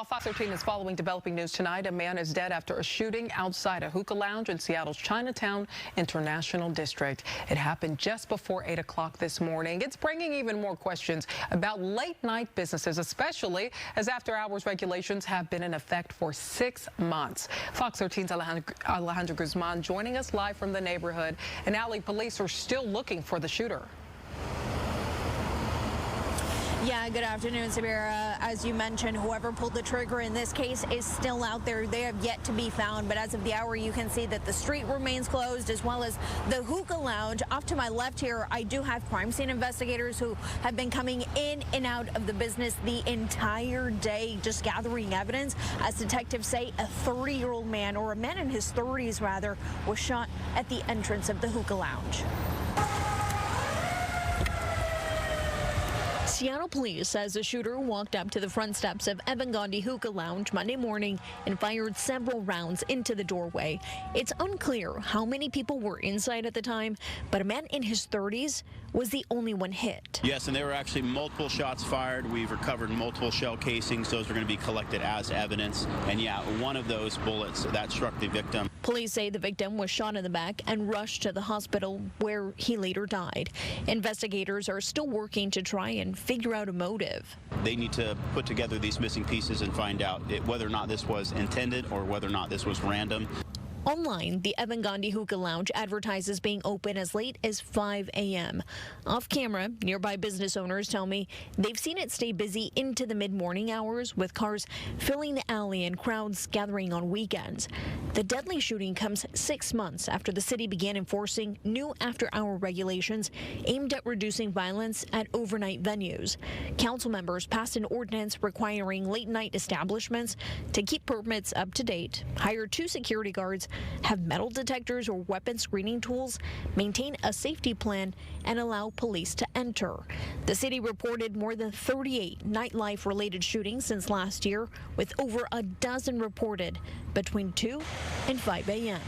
Fox 13 is following developing news tonight. A man is dead after a shooting outside a hookah lounge in Seattle's Chinatown International District. It happened just before 8 o'clock this morning. It's bringing even more questions about late-night businesses, especially as after-hours regulations have been in effect for 6 months. Fox 13's Alejandro Guzman joining us live from the neighborhood. And Ali, police are still looking for the shooter. Yeah, good afternoon, Samira. As you mentioned, whoever pulled the trigger in this case is still out there. They have yet to be found, but as of the hour, you can see that the street remains closed, as well as the hookah lounge. Off to my left here, I do have crime scene investigators who have been coming in and out of the business the entire day, just gathering evidence. As detectives say, a 30-year-old man, or a man in his 30s rather, was shot at the entrance of the hookah lounge. Seattle police says the shooter walked up to the front steps of Evangadi Hookah Lounge Monday morning and fired several rounds into the doorway. It's unclear how many people were inside at the time, but a man in his 30s was the only one hit. Yes, and there were actually multiple shots fired. We've recovered multiple shell casings. Those are going to be collected as evidence. And yeah, one of those bullets that struck the victim. Police say the victim was shot in the back and rushed to the hospital, where he later died. Investigators are still working to try and figure out a motive. They need to put together these missing pieces and find out whether or not this was intended or whether or not this was random. Online, the Evangadi Hookah Lounge advertises being open as late as 5 a.m. Off camera, nearby business owners tell me they've seen it stay busy into the mid-morning hours, with cars filling the alley and crowds gathering on weekends. The deadly shooting comes 6 months after the city began enforcing new after-hour regulations aimed at reducing violence at overnight venues. Council members passed an ordinance requiring late-night establishments to keep permits up to date, hire 2 security guards, have metal detectors or weapon screening tools, maintain a safety plan, and allow police to enter. The city reported more than 38 nightlife-related shootings since last year, with over a dozen reported between 2 and 5 a.m.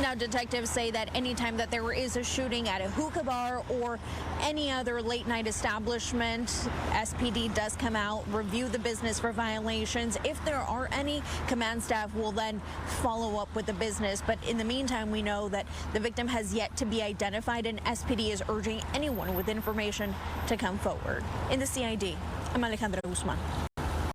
Now, detectives say that anytime that there is a shooting at a hookah bar or any other late-night establishment, SPD does come out, review the business for violations. If there are any, command staff will then follow up with the business. But in the meantime, we know that the victim has yet to be identified, and SPD is urging anyone with information to come forward. In the CID, I'm Alejandra Guzman.